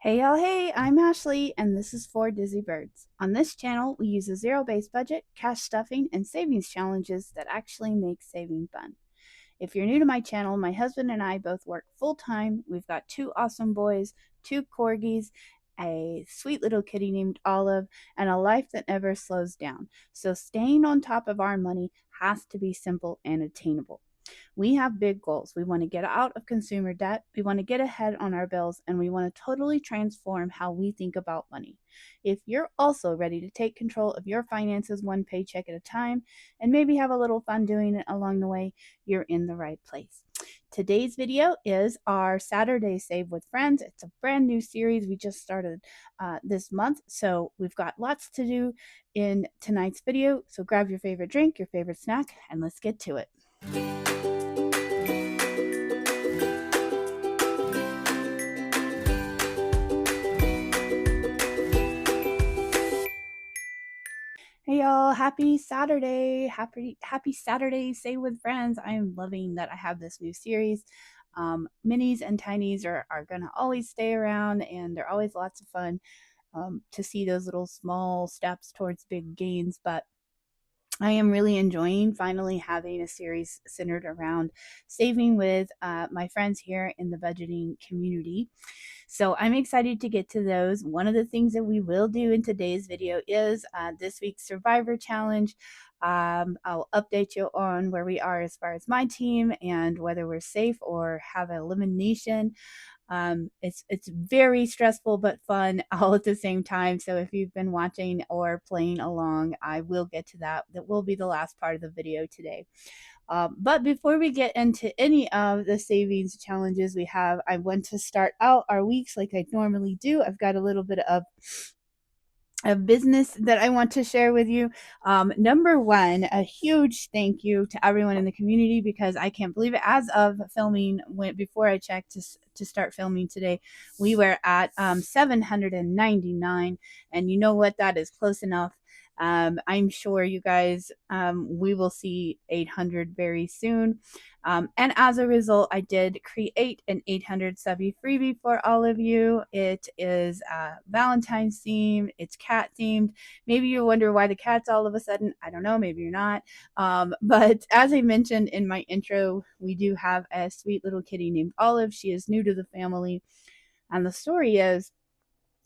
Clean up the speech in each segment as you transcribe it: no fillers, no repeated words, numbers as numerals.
Hey y'all, hey, I'm Ashley, and this is for Dizzy Birds. On this channel, we use a zero-based budget, cash stuffing, and savings challenges that actually make saving fun. If you're new to my channel, my husband and I both work full-time. We've got two awesome boys, two corgis, a sweet little kitty named Olive, and a life that never slows down. So staying on top of our money has to be simple and attainable. We have big goals. We want to get out of consumer debt, we want to get ahead on our bills, and we want to totally transform how we think about money. If you're also ready to take control of your finances one paycheck at a time and maybe have a little fun doing it along the way, you're in the right place. Today's video is our Saturday Save with Friends. It's a brand new series we just started this month, so we've got lots to do in tonight's video. So grab your favorite drink, your favorite snack, and let's get to it. Hey y'all, happy Saturday. Happy Saturday, Say with Friends. I am loving that I have this new series. Minis and tinies are gonna always stay around, and they're always lots of fun to see those little small steps towards big gains. But I am really enjoying finally having a series centered around saving with my friends here in the budgeting community. So I'm excited to get to those. One of the things that we will do in today's video is this week's Survivor Challenge. I'll update you on where we are as far as my team and whether we're safe or have elimination. It's very stressful but fun all at the same time. So if you've been watching or playing along, I will get to that. That will be the last part of the video today. But before we get into any of the savings challenges we have, I want to start out our weeks like I normally do. I've got a little bit of business that I want to share with you. Number one, a huge thank you to everyone in the community because I can't believe it. As of filming, before I checked to start filming today, we were at 799, and you know what? That is close enough. I'm sure you guys, we will see 800 very soon. And as a result, I did create an 800 subby freebie for all of you. It is Valentine's themed, it's cat themed. Maybe you wonder why the cats all of a sudden. I don't know, maybe you're not. But as I mentioned in my intro, we do have a sweet little kitty named Olive. She is new to the family. And the story is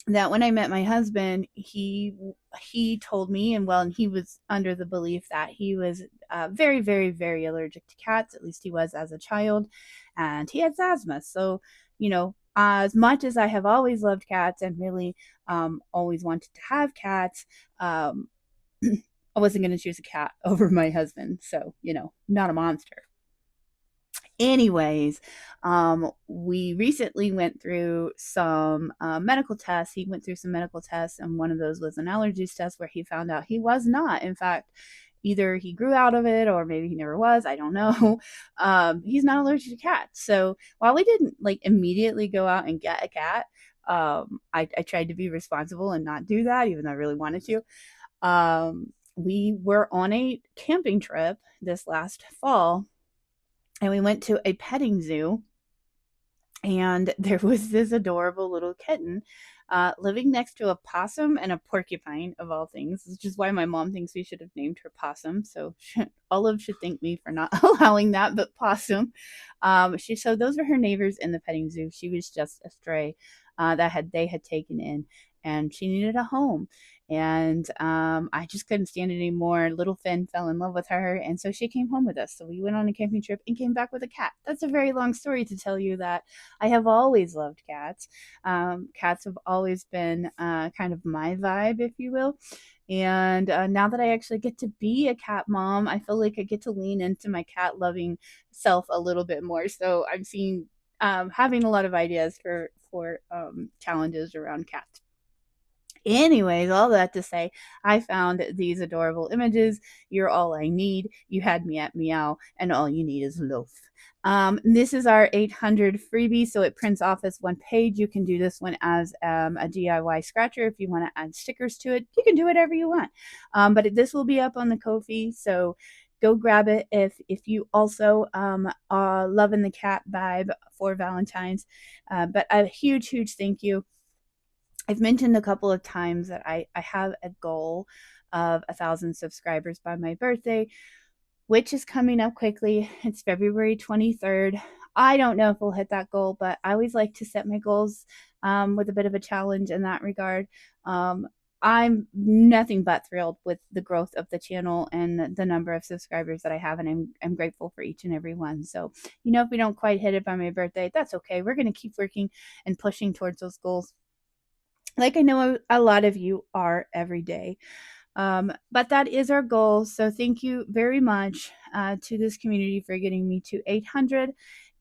that when I met my husband, he told me, and he was under the belief that he was very, very, very allergic to cats. At least he was as a child, and he has asthma. So, as much as I have always loved cats and really always wanted to have cats, um, I wasn't going to choose a cat over my husband. So, not a monster. Anyways, we recently went through some medical tests. He went through some medical tests, and one of those was an allergies test where he found out he was not. In fact, either he grew out of it or maybe he never was. I don't know. He's not allergic to cats. So while we didn't like immediately go out and get a cat, I tried to be responsible and not do that, even though I really wanted to. We were on a camping trip this last fall, and we went to a petting zoo, and there was this adorable little kitten living next to a possum and a porcupine, of all things, which is why my mom thinks we should have named her Possum. So Olive should thank me for not allowing that, but Possum. So those were her neighbors in the petting zoo. She was just a stray they had taken in, and she needed a home. And I just couldn't stand it anymore. Little Finn fell in love with her, and so she came home with us. So we went on a camping trip and came back with a cat. That's a very long story to tell you that I have always loved cats. Cats have always been kind of my vibe, if you will. And now that I actually get to be a cat mom, I feel like I get to lean into my cat loving self a little bit more. So I'm seeing having a lot of ideas for challenges around cats. Anyways, all that to say, I found these adorable images. You're all I need. You had me at meow, and all you need is loaf. This is our 800 freebie, so it prints off as one page. You can do this one as a DIY scratcher if you want to add stickers to it. You can do whatever you want, but this will be up on the Ko-fi, so go grab it if you also are loving the cat vibe for Valentine's. But a huge, huge thank you I've mentioned a couple of times that I have a goal of 1,000 subscribers by my birthday, which is coming up quickly. It's February 23rd. I don't know if we'll hit that goal, but I always like to set my goals with a bit of a challenge in that regard. Um, I'm nothing but thrilled with the growth of the channel and the number of subscribers that I have, and I'm grateful for each and every one. So, if we don't quite hit it by my birthday, that's okay. We're going to keep working and pushing towards those goals, like I know a lot of you are every day. But that is our goal. So thank you very much to this community for getting me to 800.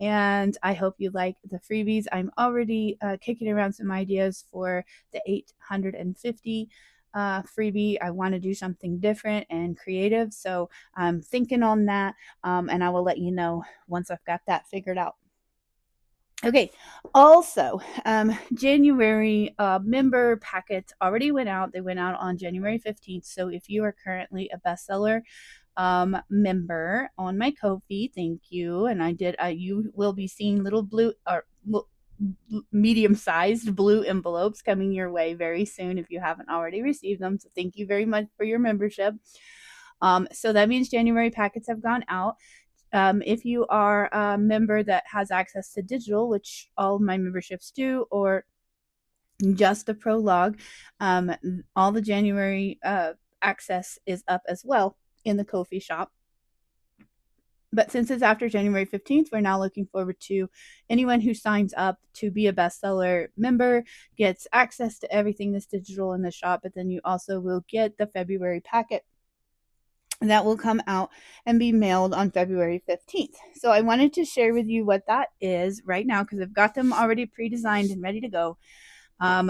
And I hope you like the freebies. I'm already kicking around some ideas for the 850 freebie. I want to do something different and creative. So I'm thinking on that. And I will let you know once I've got that figured out. Okay, also, January member packets already went out. They went out on January 15th. So if you are currently a bestseller member on my Ko-fi, thank you. And I did, you will be seeing little blue or medium-sized blue envelopes coming your way very soon if you haven't already received them. So thank you very much for your membership. So that means January packets have gone out. If you are a member that has access to digital, which all of my memberships do, or just the prologue, all the January access is up as well in the Ko-fi shop. But since it's after January 15th, we're now looking forward to anyone who signs up to be a bestseller member gets access to everything that's digital in the shop, but then you also will get the February packet that will come out and be mailed on February 15th. So I wanted to share with you what that is right now because I've got them already pre-designed and ready to go. I'm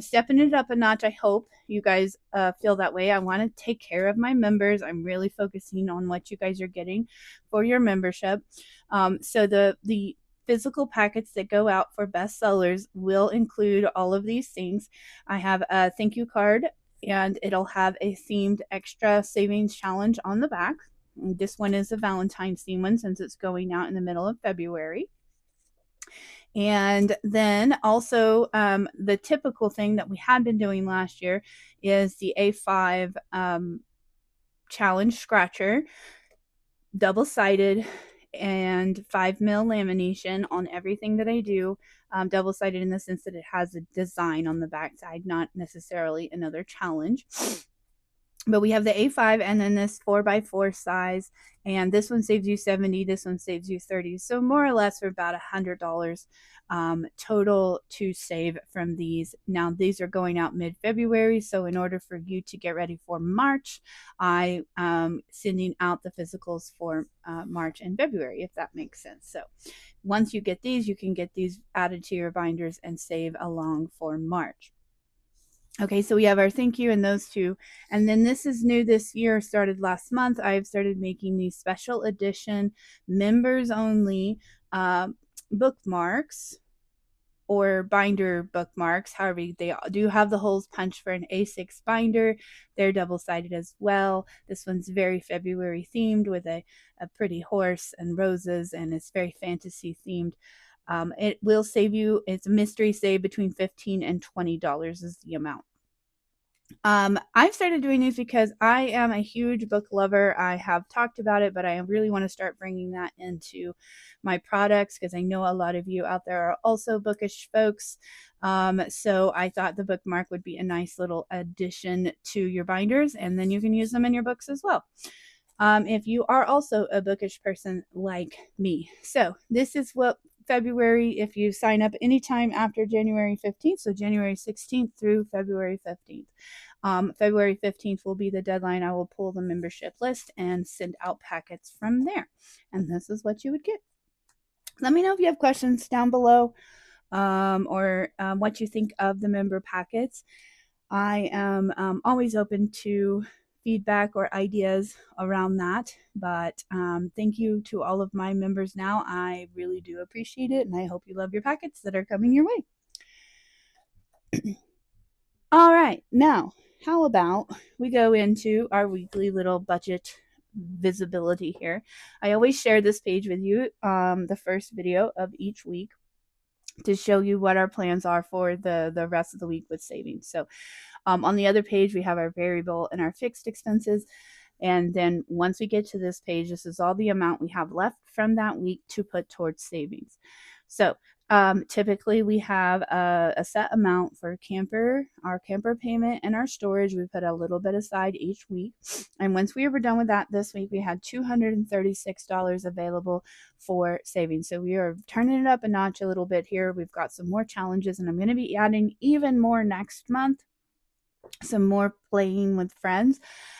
stepping it up a notch. I hope you guys feel that way. I want to take care of my members. I'm really focusing on what you guys are getting for your membership. So the physical packets that go out for bestsellers will include all of these things. I have a thank you card, and it'll have a themed extra savings challenge on the back. This one is a Valentine's theme one since it's going out in the middle of February. And then also the typical thing that we had been doing last year is the A5 challenge scratcher, double-sided and 5mm lamination on everything that I do. Double-sided in the sense that it has a design on the back side, not necessarily another challenge. But we have the A5 and then this 4x4 size, and this one saves you 70, this one saves you 30. So more or less for about $100 total to save from these. Now these are going out mid-February, so in order for you to get ready for March, I sending out the physicals for March and February, if that makes sense. So once you get these, you can get these added to your binders and save along for March. Okay, so we have our thank you and those two. And then this is new this year, started last month. I've started making these special edition members only bookmarks or binder bookmarks. However, they do have the holes punched for an A6 binder. They're double-sided as well. This one's very February themed with a pretty horse and roses, and it's very fantasy themed. It will save you, it's a mystery save between $15 and $20 is the amount. I've started doing these because I am a huge book lover. I have talked about it, but I really want to start bringing that into my products because I know a lot of you out there are also bookish folks. So I thought the bookmark would be a nice little addition to your binders, and then you can use them in your books as well. If you are also a bookish person like me. So this is what February, if you sign up anytime after January 15th, so January 16th through February 15th. February 15th will be the deadline. I will pull the membership list and send out packets from there. And this is what you would get. Let me know if you have questions down below or what you think of the member packets. I am always open to feedback or ideas around that, but thank you to all of my members now. I really do appreciate it, and I hope you love your packets that are coming your way. All right, now how about we go into our weekly little budget visibility here. I always share this page with you, the first video of each week. to show you what our plans are for the rest of the week with savings. So on the other page, we have our variable and our fixed expenses. And then once we get to this page, this is all the amount we have left from that week to put towards savings. So typically we have a set amount for our camper payment, and our storage. We put a little bit aside each week. And once we were done with that this week, we had $236 available for savings. So we are turning it up a notch a little bit here. We've got some more challenges, and I'm going to be adding even more next month, some more playing with friends.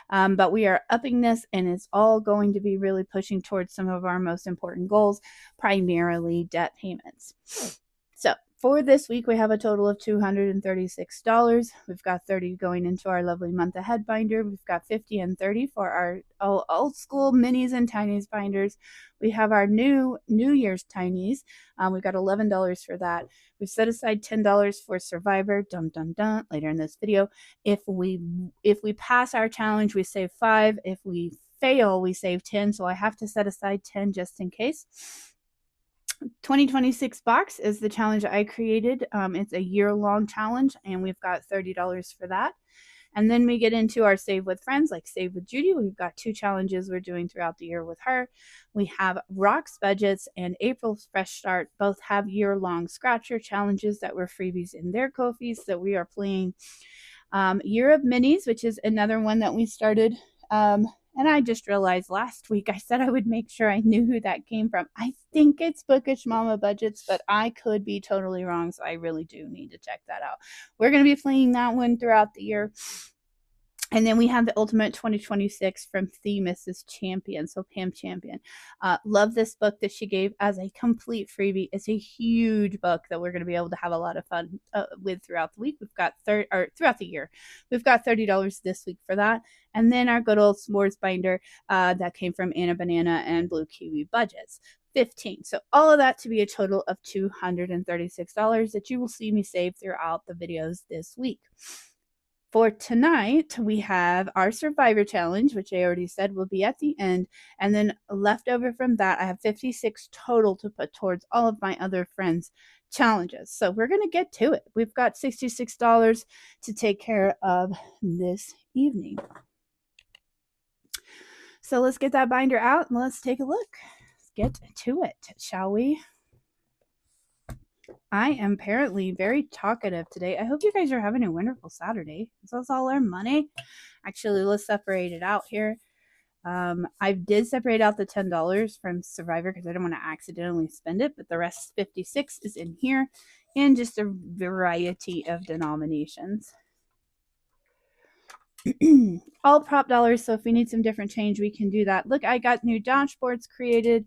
But we are upping this, and it's all going to be really pushing towards some of our most important goals, primarily debt payments. So for this week, we have a total of $236. We've got 30 going into our lovely month ahead binder. We've got 50 and 30 for our old school minis and tinies binders. We have our new Year's tinies. We've got $11 for that. We've set aside $10 for Survivor. Dun dun dun. Later in this video, if we pass our challenge, we save 5. If we fail, we save 10. So I have to set aside 10 just in case. 2026 box is the challenge I created. It's a year-long challenge, and we've got $30 for that. And then we get into our Save with Friends, like Save with Judy. We've got 2 challenges we're doing throughout the year with her. We have Rock's Budgets and April's Fresh Start. Both have year-long scratcher challenges that were freebies in their Ko-fis that we are playing. Year of Minis, which is another one that we started. And I just realized last week I said I would make sure I knew who that came from. I think it's Bookish Mama Budgets, but I could be totally wrong, so I really do need to check that out. We're going to be playing that one throughout the year. And then we have the Ultimate 2026 from the Mrs. Champion, so Pam Champion. Love this book that she gave as a complete freebie. It's a huge book that we're going to be able to have a lot of fun with throughout the week. We've got throughout the year. We've got $30 this week for that. And then our good old s'mores binder that came from Anna Banana and Blue Kiwi Budgets. 15. So all of that to be a total of $236 that you will see me save throughout the videos this week. For tonight, we have our Survivor Challenge, which I already said will be at the end. And then left over from that, I have 56 total to put towards all of my other friends' challenges. So we're going to get to it. We've got $66 to take care of this evening. So let's get that binder out and let's take a look. Let's get to it, shall we? I am apparently very talkative today. I hope you guys are having a wonderful Saturday. Is this all our money? Actually, let's separate it out here. I did separate out the $10 from Survivor because I don't want to accidentally spend it, but the rest 56 is in here, and just a variety of denominations. All prop dollars, so if we need some different change, we can do that. Look, I got new dashboards created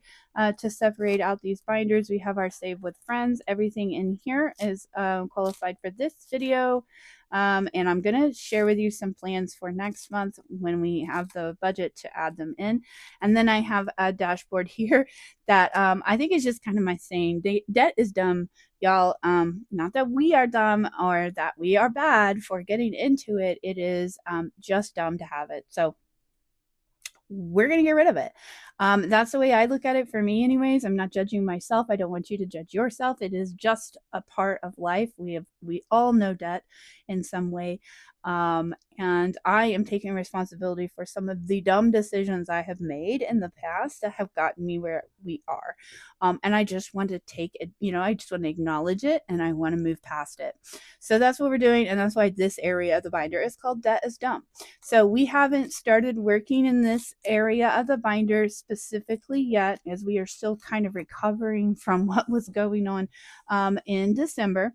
to separate out these binders. We have our Save with Friends. Everything in here is qualified for this video. And I'm going to share with you some plans for next month when we have the budget to add them in. And then I have a dashboard here that I think is just kind of my saying. Debt is dumb, y'all. Not that we are dumb or that we are bad for getting into it. It is just dumb to have it. So we're going to get rid of it. That's the way I look at it for me anyways. I'm not judging myself. I don't want you to judge yourself. It is just a part of life. We all know debt in some way. And I am taking responsibility for some of the dumb decisions I have made in the past that have gotten me where we are. And I just want to take it, I just want to acknowledge it, and I want to move past it. So that's what we're doing. And that's why this area of the binder is called Debt is Dumb. So we haven't started working in this area of the binder specifically yet, as we are still kind of recovering from what was going on in December.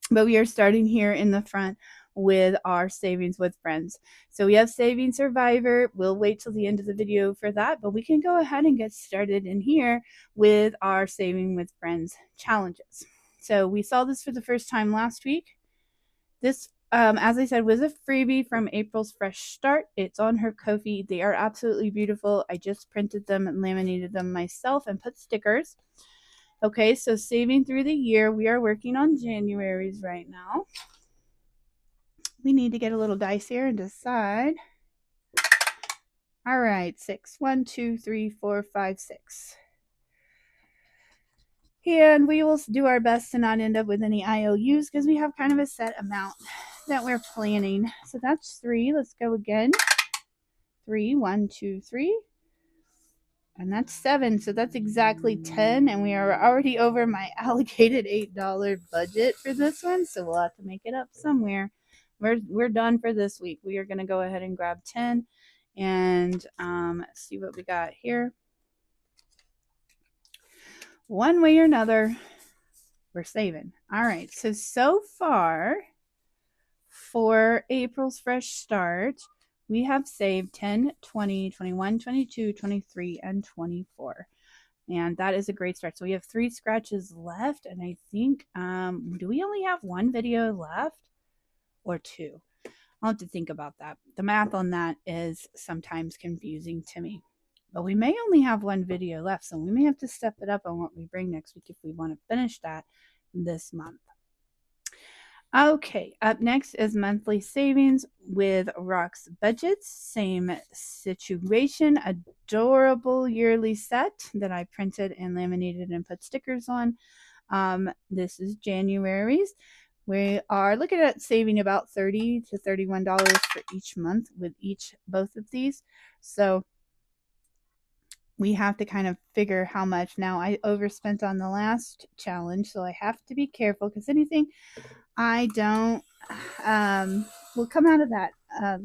But we are starting here in the front with our Savings with Friends. So we have Saving Survivor. We'll wait till the end of the video for that, but we can go ahead and get started in here with our Saving with Friends challenges. So we saw this for the first time last week. This, as I said, was a freebie from April's Fresh Start. It's on her Ko-fi. They are absolutely beautiful. I just printed them and laminated them myself and put stickers. Okay, so saving through the year. We are working on January's right now. We need to get a little dice here and decide. All right, 6. 1, 2, 3, 4, 5, 6. And we will do our best to not end up with any IOUs because we have kind of a set amount that we're planning. So that's 3. Let's go again. 3, 1, 2, 3. And that's 7. So that's exactly 10. And we are already over my allocated $8 budget for this one. So we'll have to make it up somewhere. We're done for this week. We are going to go ahead and grab 10 and see what we got here. One way or another, we're saving. All right. So far for April's fresh start, we have saved 10, 20, 21, 22, 23, and 24. And that is a great start. So we have 3 scratches left. And I think, do we only have 1 video left or 2? I'll have to think about that. The math on that is sometimes confusing to me. But we may only have 1 video left. So we may have to step it up on what we bring next week if we want to finish that this month. Okay, up next is monthly savings with Rock's Budgets. Same situation, adorable yearly set that I printed and laminated and put stickers on. This is January's. We are looking at saving about $30 to $31 for each month with both of these. So we have to kind of figure how much. Now I overspent on the last challenge, so I have to be careful because anything I don't will come out of that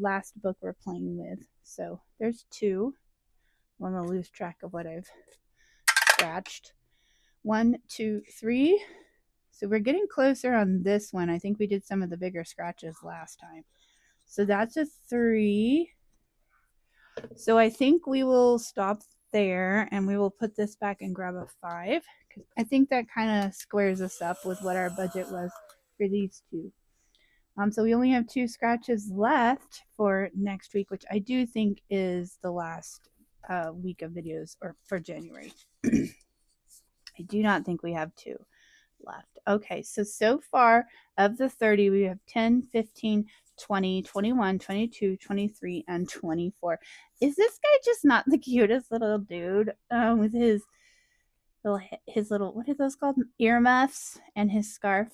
last book we're playing with. So there's 2. I want to lose track of what I've scratched. 1, 2, 3. So we're getting closer on this one. I think we did some of the bigger scratches last time. So that's a 3. So I think we will stop there and we will put this back and grab a 5. I think that kind of squares us up with what our budget was for these 2. So we only have 2 scratches left for next week, which I do think is the last week of videos or for January. I do not think we have 2 left. Okay, so far of the 30, we have 10, 15, 20, 21, 22, 23, and 24. Is this guy just not the cutest little dude with his little, what are those called? Earmuffs and his scarf?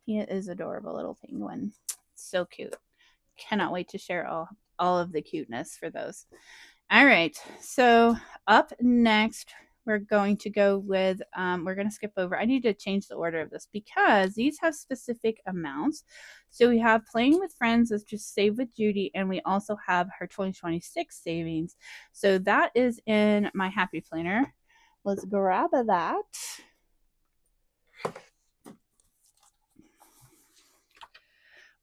He is adorable little penguin. So cute. Cannot wait to share all of the cuteness for those. All right, so up next we're going to go with we're going to skip over. I need to change the order of this because these have specific amounts. So we have Playing with Friends, let's just save with Judy, and we also have her 2026 savings. So that is in my happy planner. Let's grab that.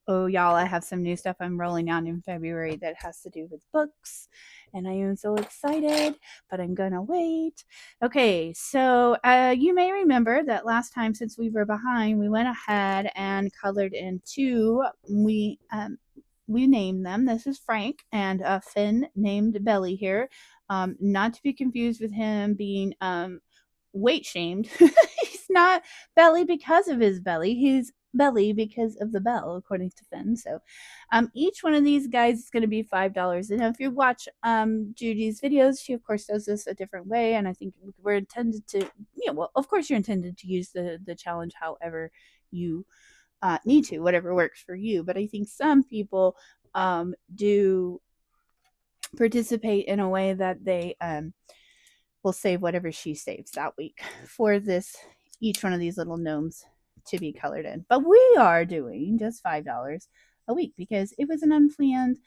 Oh, y'all, I have some new stuff I'm rolling out in February that has to do with books, and I am so excited, but I'm gonna wait. Okay, so you may remember that last time, since we were behind, we went ahead and colored in 2. We named them. This is Frank and Finn named Belly here. Not to be confused with him being weight shamed. He's not Belly because of his belly. He's Belly because of the bell, according to Finn. So each one of these guys is going to be $5. And if you watch Judy's videos, she of course does this a different way, and I think we're intended to, well, of course you're intended to use the challenge however you need to, whatever works for you. But I think some people do participate in a way that they will save whatever she saves that week for each one of these little gnomes to be colored in. But we are doing just $5 a week because it was an unplanned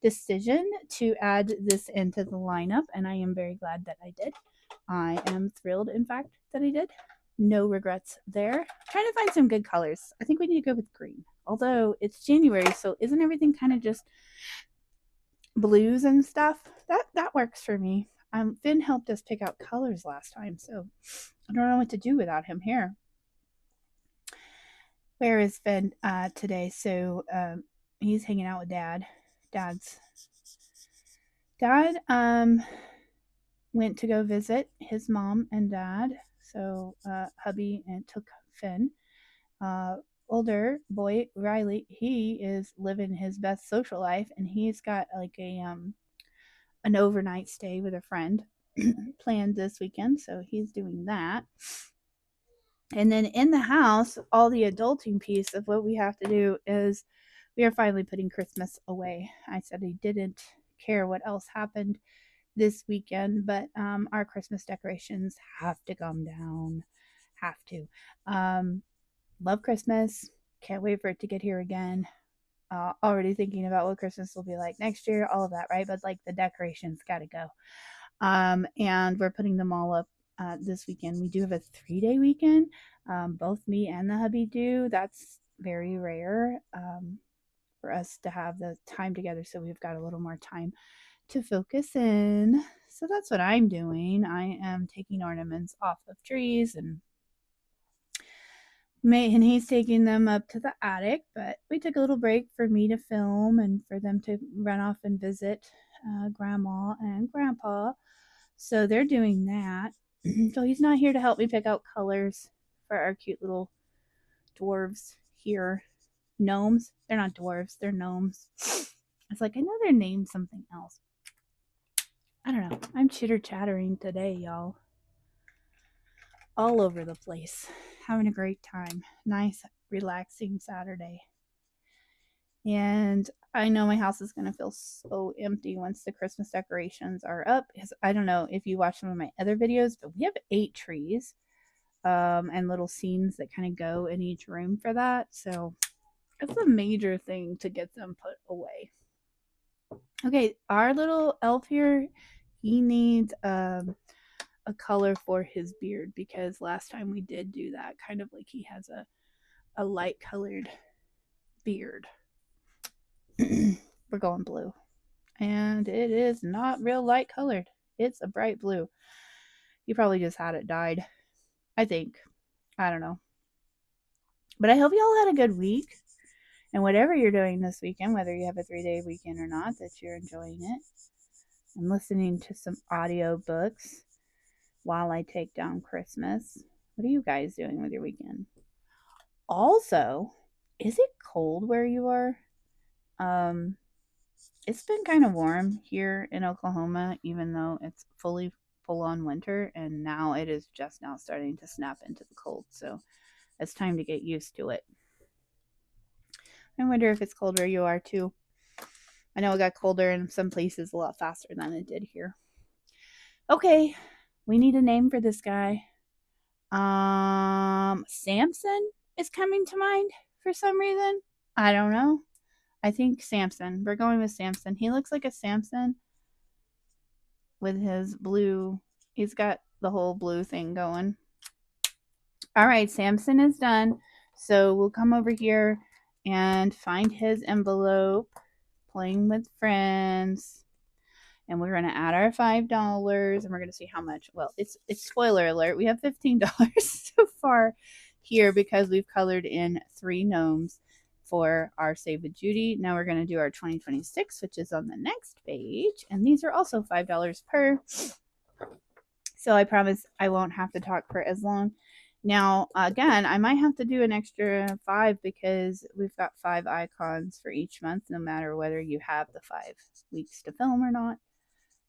decision to add this into the lineup, and I am very glad that I did. I am thrilled, in fact, that I did. No regrets there. Trying to find some good colors. I think we need to go with green. Although it's January, so isn't everything kind of just blues and stuff? That works for me. Finn helped us pick out colors last time, so I don't know what to do without him here. Where is Finn today? So he's hanging out with Dad. Dad went to go visit his mom and dad. So hubby and took Finn. Older boy Riley, he is living his best social life, and he's got like an overnight stay with a friend planned this weekend, so he's doing that. And then in the house, all the adulting piece of what we have to do is we are finally putting Christmas away. I said I didn't care what else happened this weekend, but our Christmas decorations have to come down. Have to. Love Christmas. Can't wait for it to get here again. Already thinking about what Christmas will be like next year, all of that, right? But like the decorations got to go. And we're putting them all up this weekend. We do have a 3-day weekend. Both me and the hubby do. That's very rare for us to have the time together. So we've got a little more time to focus in. So that's what I'm doing. I am taking ornaments off of trees and he's taking them up to the attic, but we took a little break for me to film and for them to run off and visit grandma and grandpa. So they're doing that. So he's not here to help me pick out colors for our cute little dwarves here. Gnomes. They're not dwarves, they're gnomes. It's like I know their name's something else. I don't know. I'm chitter chattering today, y'all. All over the place. Having a great time. Nice, relaxing Saturday. And I know my house is going to feel so empty once the Christmas decorations are up. Because I don't know if you watch some of my other videos, but we have 8 trees and little scenes that kind of go in each room for that. So it's a major thing to get them put away. Okay, our little elf here, he needs a color for his beard because last time we did do that, kind of like he has a light colored beard. We're going blue. And it is not real light colored. It's a bright blue. You probably just had it dyed. I think. I don't know. But I hope you all had a good week. And whatever you're doing this weekend, whether you have a 3-day weekend or not, that you're enjoying it. I'm listening to some audio books while I take down Christmas. What are you guys doing with your weekend? Also, is it cold where you are? It's been kind of warm here in Oklahoma, even though it's full on winter, and now it is just now starting to snap into the cold. So it's time to get used to it. I wonder if it's cold where you are too. I know it got colder in some places a lot faster than it did here. Okay, we need a name for this guy. Samson is coming to mind for some reason. I don't know. I think Samson. We're going with Samson. He looks like a Samson with his blue. He's got the whole blue thing going. All right, Samson is done. So we'll come over here and find his envelope. Playing with friends. And we're going to add our $5 and we're going to see how much. Well, it's spoiler alert. We have $15 so far here because we've colored in 3 gnomes for our Save with Judy. Now we're going to do our 2026, which is on the next page. And these are also $5 per. So I promise I won't have to talk for as long. Now, again, I might have to do an extra 5 because we've got 5 icons for each month, no matter whether you have the 5 weeks to film or not.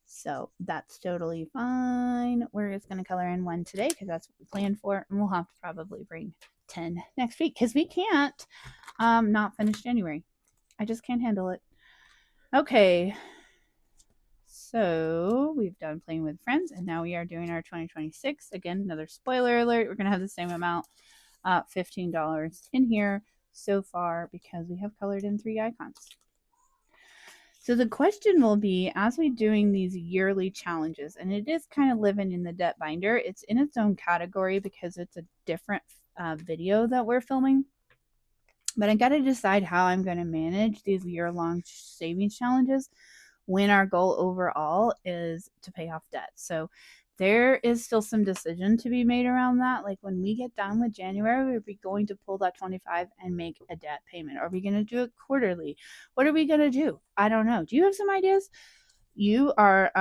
So that's totally fine. We're just going to color in 1 today because that's what we planned for. And we'll have to probably bring 10 next week because we can't not finish January. I just can't handle it. Okay. So we've done playing with friends and now we are doing our 2026. Again, another spoiler alert. We're going to have the same amount, $15 in here so far because we have colored in 3 icons. So the question will be, as we're doing these yearly challenges, and it is kind of living in the debt binder, it's in its own category because it's a different video that we're filming. But I got to decide how I'm going to manage these year-long savings challenges when our goal overall is to pay off debt. So there is still some decision to be made around that. Like when we get done with January, are we going to pull that 25 and make a debt payment? Are we going to do it quarterly? What are we going to do? I don't know. Do you have some ideas? You are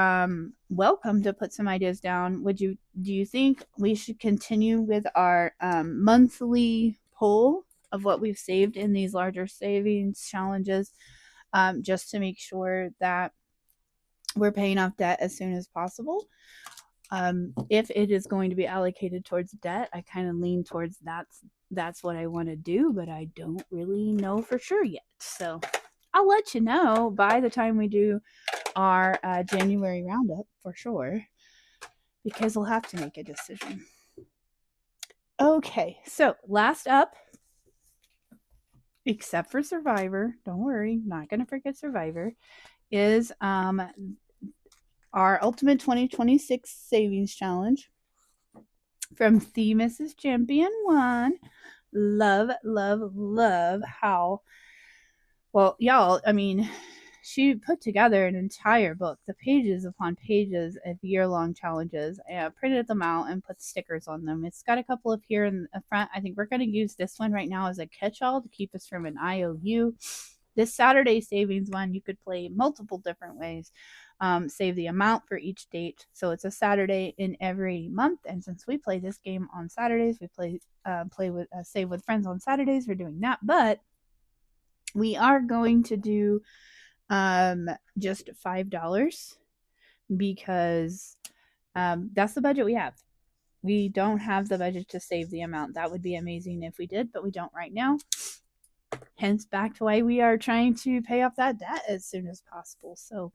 welcome to put some ideas down. Do you think we should continue with our monthly poll of what we've saved in these larger savings challenges, just to make sure that we're paying off debt as soon as possible. If it is going to be allocated towards debt, I kind of lean towards that's what I want to do, but I don't really know for sure yet. So I'll let you know by the time we do our January roundup for sure, because we'll have to make a decision. Okay, so last up, except for Survivor, don't worry, not going to forget Survivor, is our Ultimate 2026 Savings Challenge from the Mrs. Champion 1. Love, love, love how, well, y'all, I mean, she put together an entire book, the pages upon pages of year-long challenges, and printed them out and put stickers on them. It's got a couple of here in the front. I think we're going to use this one right now as a catch-all to keep us from an IOU. This Saturday savings one, you could play multiple different ways. Save the amount for each date. So it's a Saturday in every month. And since we play this game on Saturdays, we play with Save with Friends on Saturdays. We're doing that, but we are going to do just $5 because that's the budget we have. We don't have the budget to save the amount. That would be amazing if we did, but we don't right now. Hence, back to why we are trying to pay off that debt as soon as possible. So,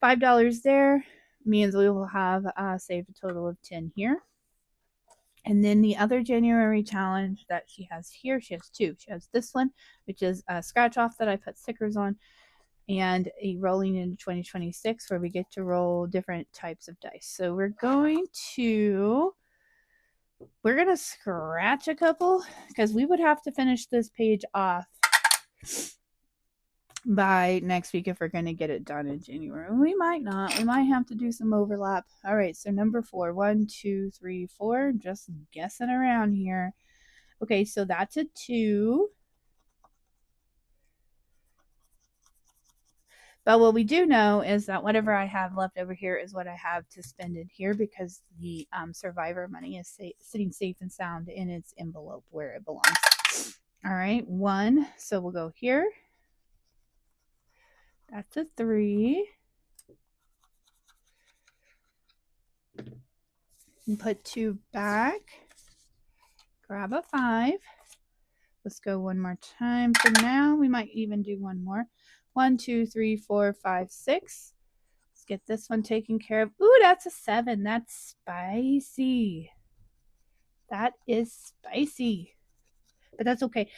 $5 there means we will have saved a total of 10 here. And then the other January challenge that she has here, she has two. She has this one, which is a scratch off that I put stickers on, and a rolling into 2026 where we get to roll different types of dice. So we're going to scratch a couple because we would have to finish this page off by next week if we're going to get it done in January. We might not. We might have to do some overlap. All right, so number 4. 1, 2, 3, 4. Just guessing around here. Okay, so that's a 2. But what we do know is that whatever I have left over here is what I have to spend in here because the Survivor money is sitting safe and sound in its envelope where it belongs. All right, 1. So we'll go here. That's a 3. And put 2 back. Grab a 5. Let's go one more time. For now, we might even do one more. 1, 2, 3, 4, 5, 6. Let's get this one taken care of. Ooh, that's a 7. That's spicy. That is spicy. But that's okay.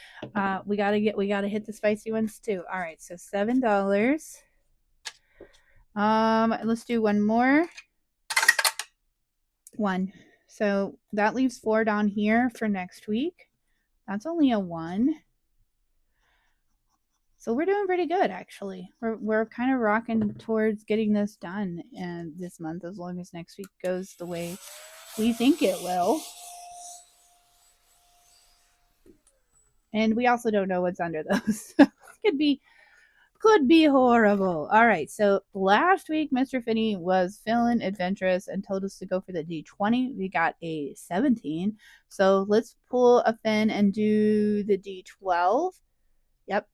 We gotta hit the spicy ones too. All right, so $7. Let's do one more. 1. So that leaves 4 down here for next week. That's only a 1. So we're doing pretty good, actually. We're kind of rocking towards getting this done and this month, as long as next week goes the way we think it will. And we also don't know what's under those. could be horrible. All right, so last week Mr. Finney was feeling adventurous and told us to go for the D20. We got a 17. So let's pull a fin and do the D12. Yep.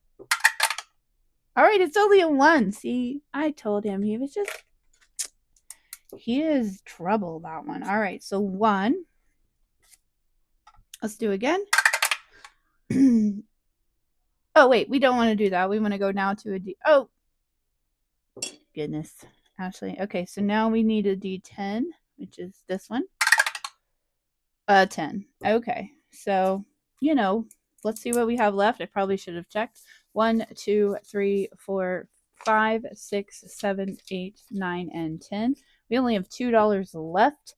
All right, it's only a 1. See, I told him he is trouble, that one. All right, so 1. Let's do again. Oh, wait, we don't want to do that. We want to go now to a D. Oh, goodness, Ashley. Okay, so now we need a D10, which is this one. 10. Okay, so, let's see what we have left. I probably should have checked. 1, 2, 3, 4, 5, 6, 7, 8, 9, and 10. We only have $2 left.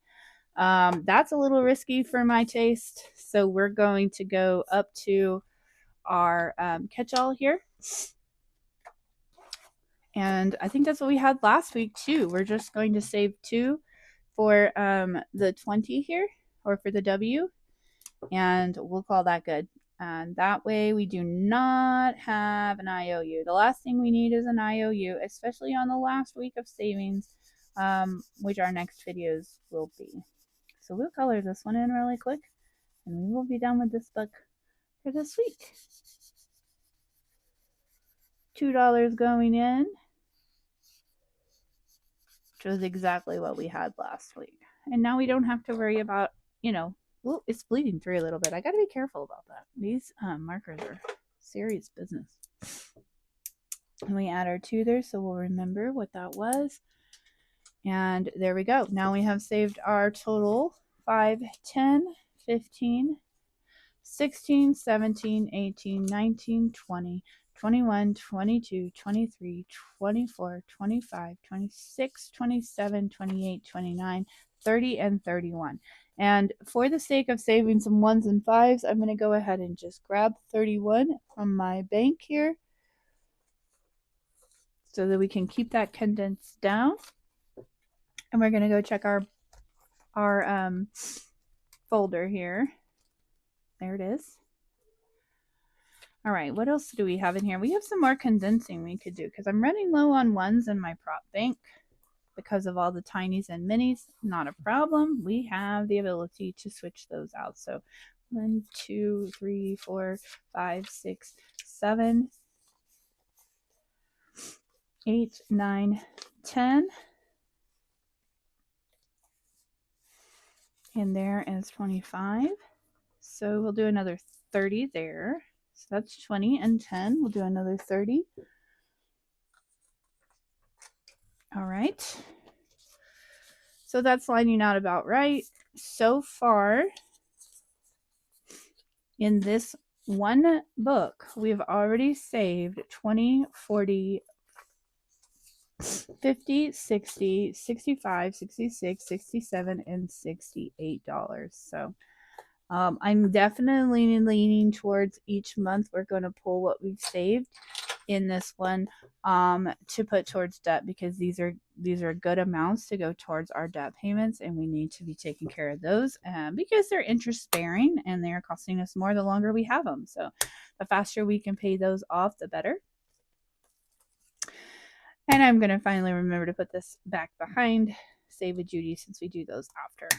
That's a little risky for my taste. So we're going to go up to our catch-all here. And I think that's what we had last week too. We're just going to save 2 for the 20 here, or for the W. And we'll call that good. And that way we do not have an IOU. The last thing we need is an IOU, especially on the last week of savings, which our next videos will be. So we'll color this one in really quick, and we will be done with this book for this week. $2 going in. which was exactly what we had last week. And now we don't have to worry about, well, it's bleeding through a little bit. I got to be careful about that. These markers are serious business. And we add our 2 there, so we'll remember what that was. And there we go. Now we have saved our total 5, 10, 15, 16, 17, 18, 19, 20, 21, 22, 23, 24, 25, 26, 27, 28, 29, 30, and 31. And for the sake of saving some 1s and 5s, I'm going to go ahead and just grab 31 from my bank here so that we can keep that condensed down. And we're going to go check our folder here. There it is. All right, what else do we have in here? We have some more condensing we could do because I'm running low on 1s in my prop bank because of all the tinies and minis. Not a problem. We have the ability to switch those out. So 1, 2, 3, 4, 5, 6, 7, 8, 9, 10. And there is 25. So we'll do another 30 there. So that's 20 and 10. We'll do another 30. All right. So that's lining out about right. So far, in this one book, we've already saved 20, 40, 50, 60, 65, 66, 67, and $68. So I'm definitely leaning towards each month we're going to pull what we've saved in this one to put towards debt, because these are good amounts to go towards our debt payments, and we need to be taking care of those because they're interest bearing and they're costing us more the longer we have them. So the faster we can pay those off, the better. And I'm going to finally remember to put this back behind Save a Judy, since we do those after.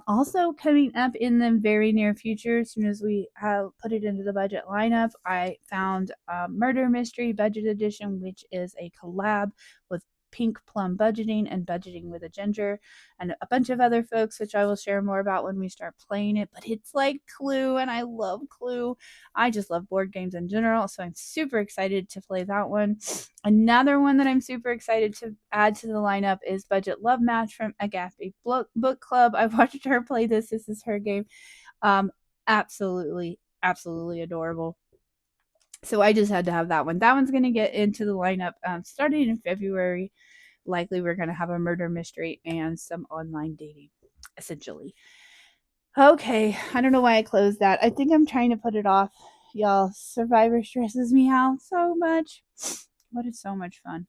Also coming up in the very near future, as soon as we have put it into the budget lineup, I found Murder Mystery Budget Edition, which is a collab with Pink Plum Budgeting and Budgeting with a Ginger and a bunch of other folks, which I will share more about when we start playing it. But it's like Clue, and I love Clue. I just love board games in general, so I'm super excited to play that one. Another one that I'm super excited to add to the lineup is Budget Love Match from Agape Book Club. I watched her play this. This is her game. Absolutely adorable. So I just had to have that one. That one's going to get into the lineup starting in February. Likely we're going to have a murder mystery and some online dating, essentially. Okay, I don't know why I closed that. I think I'm trying to put it off. Y'all, Survivor stresses me out so much. But it's so much fun.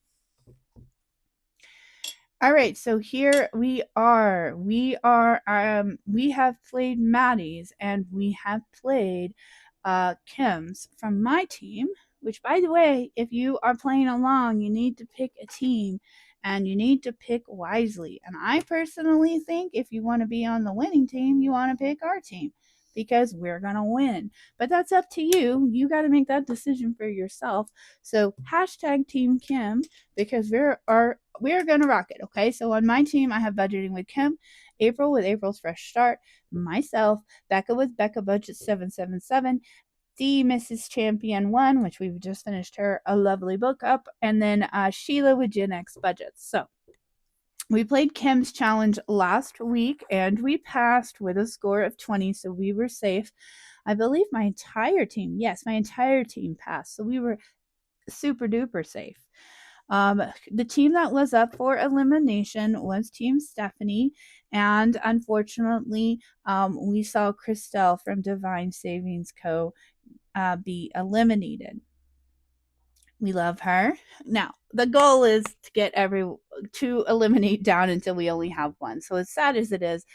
All right, so here we are. We have played Maddie's and we have played Kim's from my team, which, by the way, if you are playing along, you need to pick a team and you need to pick wisely. And I personally think if you want to be on the winning team, you want to pick our team, because we're going to win. But that's up to you. You got to make that decision for yourself. So hashtag Team Kim, because we're going to rock it. Okay. So on my team, I have Budgeting with Kim, April with April's Fresh Start, myself, Becca with Becca Budget 777, the Mrs. Champion 1, which we've just finished her a lovely book up, and then Sheila with Gen X Budgets. So we played Kim's challenge last week and we passed with a score of 20, so we were safe. I believe my entire team passed, so we were super duper safe. The team that was up for elimination was Team Stephanie, and unfortunately, we saw Christelle from Divine Savings Co. Be eliminated. We love her. Now, the goal is to eliminate down until we only have one. So as sad as it is,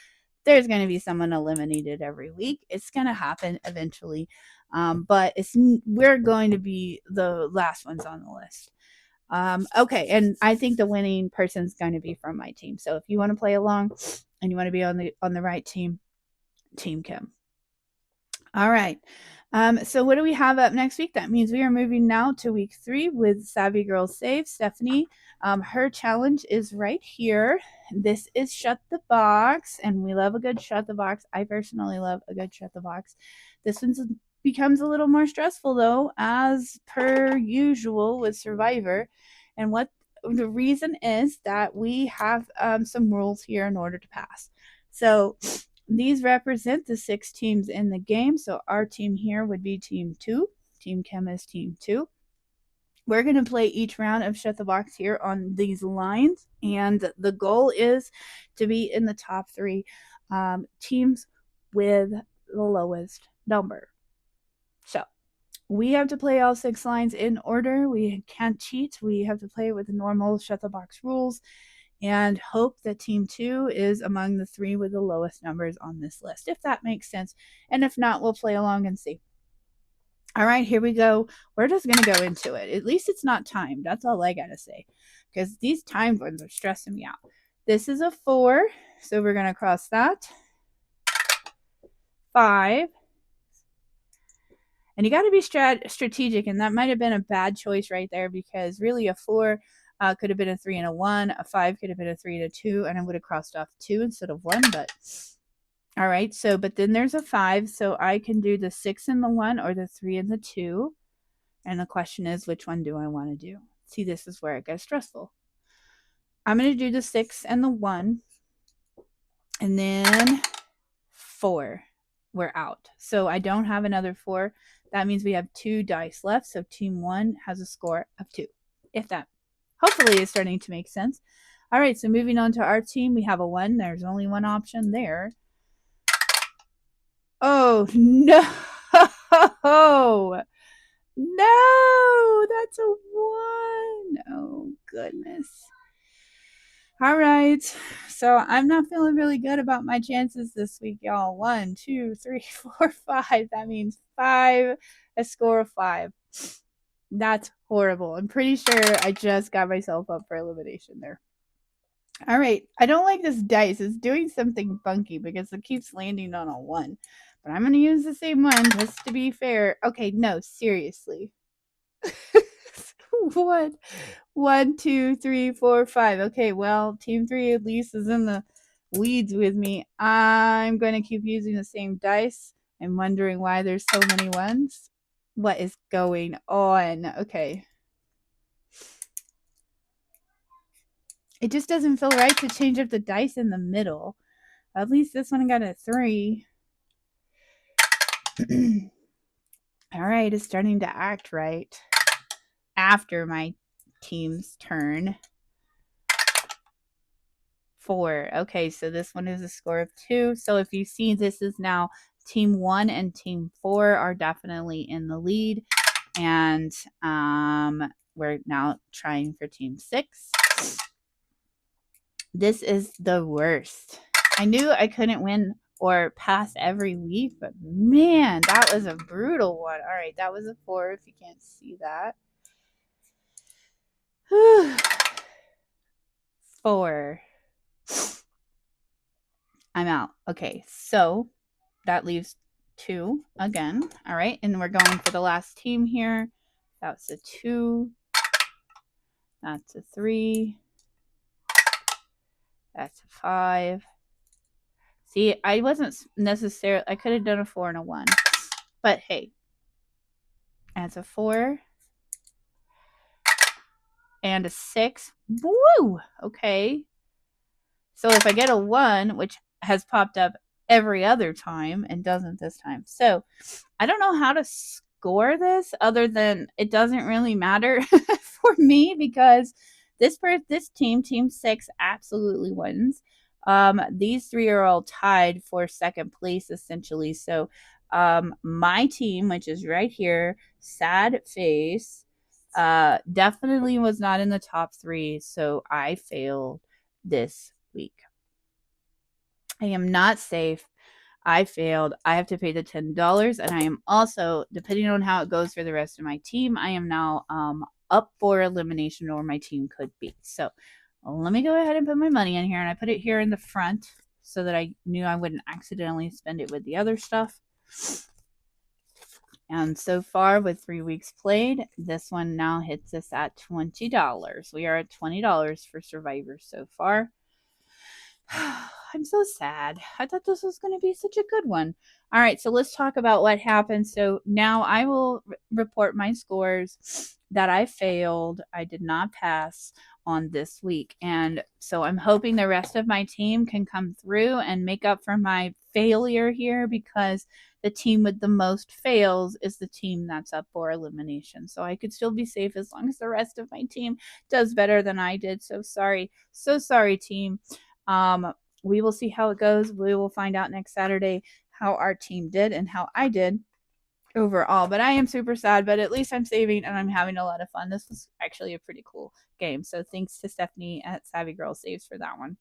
there's going to be someone eliminated every week. It's going to happen eventually. But we're going to be the last ones on the list. Okay, and I think the winning person is going to be from my team. So if you want to play along and you want to be on the right team, Team Kim. All right. So what do we have up next week? That means we are moving now to week 3 with Savvy Girl Save, Stephanie. Her challenge is right here. This is Shut the Box, and we love a good Shut the Box. I personally love a good Shut the Box. This one becomes a little more stressful, though, as per usual with Survivor. And what the reason is that we have some rules here in order to pass. So these represent the 6 teams in the game. So our team here would be team 2. Team Chem is team 2. We're going to play each round of Shut the Box here on these lines. And the goal is to be in the top 3 teams with the lowest number. So we have to play all 6 lines in order. We can't cheat. We have to play with the normal Shut the Box rules and hope that team 2 is among the 3 with the lowest numbers on this list, if that makes sense. And if not, we'll play along and see. All right, here we go. We're just going to go into it. At least it's not timed. That's all I got to say, because these timed ones are stressing me out. This is a 4, so we're going to cross that. 5. And you got to be strategic, and that might have been a bad choice right there, because really a 4 could have been a 3 and a 1. A 5 could have been a 3 and a 2, and I would have crossed off 2 instead of 1. But all right, so but then there's a 5, so I can do the 6 and the 1 or the 3 and the 2. And the question is, which one do I want to do? See, this is where it gets stressful. I'm going to do the 6 and the 1, and then 4. We're out. So I don't have another 4. That means we have 2 dice left. So team 1 has a score of 2. If that hopefully is starting to make sense. All right, so moving on to our team, we have a 1. There's only one option there. Oh, no. No, that's a 1. Oh, goodness. All right, so I'm not feeling really good about my chances this week, y'all. 1, 2, 3, 4, 5. That means 5, a score of 5. That's horrible. I'm pretty sure I just got myself up for elimination there. All right, I don't like this dice. It's doing something funky because it keeps landing on a 1. But I'm going to use the same one just to be fair. Okay, no, seriously. 1, 2, 3, 4, 5. Okay, well, team 3 at least is in the leads with me. I'm going to keep using the same dice. I'm wondering why there's so many 1s. What is going on? Okay. It just doesn't feel right to change up the dice in the middle. At least this one got a 3. All right, it's starting to act right after my team's turn. 4. Okay, so this one is a score of 2. So if you see, this is now team 1 and team 4 are definitely in the lead. And we're now trying for team 6. This is the worst. I knew I couldn't win or pass every week, but man, that was a brutal one. All right, that was a 4 if you can't see that. 4. I'm out. Okay, so that leaves 2 again. All right, and we're going for the last team here. That's a 2. That's a 3. That's a 5. See, I wasn't necessarily, I could have done a 4 and a 1. But hey, that's a 4. And a 6. Woo! Okay. So if I get a 1, which has popped up every other time and doesn't this time. So I don't know how to score this other than it doesn't really matter for me because this team 6, absolutely wins. These 3 are all tied for second place essentially. So my team, which is right here, Sad Face, definitely was not in the top 3. So I failed this week. I am not safe. I failed. I have to pay the $10, and I am also, depending on how it goes for the rest of my team, I am now up for elimination, or my team could be. So let me go ahead and put my money in here, and I put it here in the front so that I knew I wouldn't accidentally spend it with the other stuff. And so far, with 3 weeks played, this one now hits us at $20. We are at $20 for Survivor so far. I'm so sad. I thought this was going to be such a good one. All right, so let's talk about what happened. So now I will report my scores that I failed. I did not pass on this week. And so I'm hoping the rest of my team can come through and make up for my failure here, because the team with the most fails is the team that's up for elimination. So I could still be safe as long as the rest of my team does better than I did. So sorry. So sorry, team. We will see how it goes. We will find out next Saturday how our team did and how I did overall. But I am super sad, but at least I'm saving and I'm having a lot of fun. This was actually a pretty cool game. So thanks to Stephanie at Savvy Girl Saves for that one.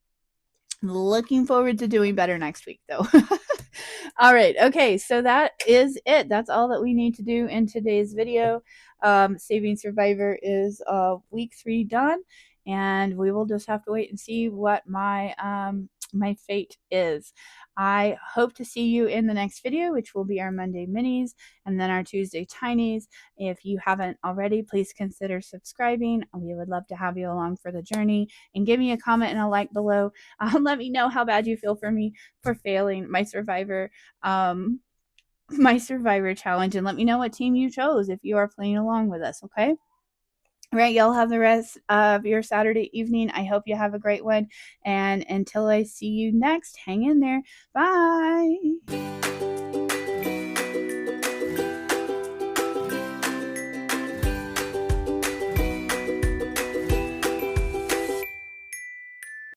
Looking forward to doing better next week, though. All right. Okay. So that is it. That's all that we need to do in today's video. Saving Survivor is week 3 done, and we will just have to wait and see what my fate is. I hope to see you in the next video, which will be our Monday minis and then our Tuesday tinies. If you haven't already, please consider subscribing. We would love to have you along for the journey, and give me a comment and a like below. Let me know how bad you feel for me for failing my Survivor challenge, and let me know what team you chose if you are playing along with us. Okay. All right, y'all have the rest of your Saturday evening. I hope you have a great one. And until I see you next, hang in there. Bye.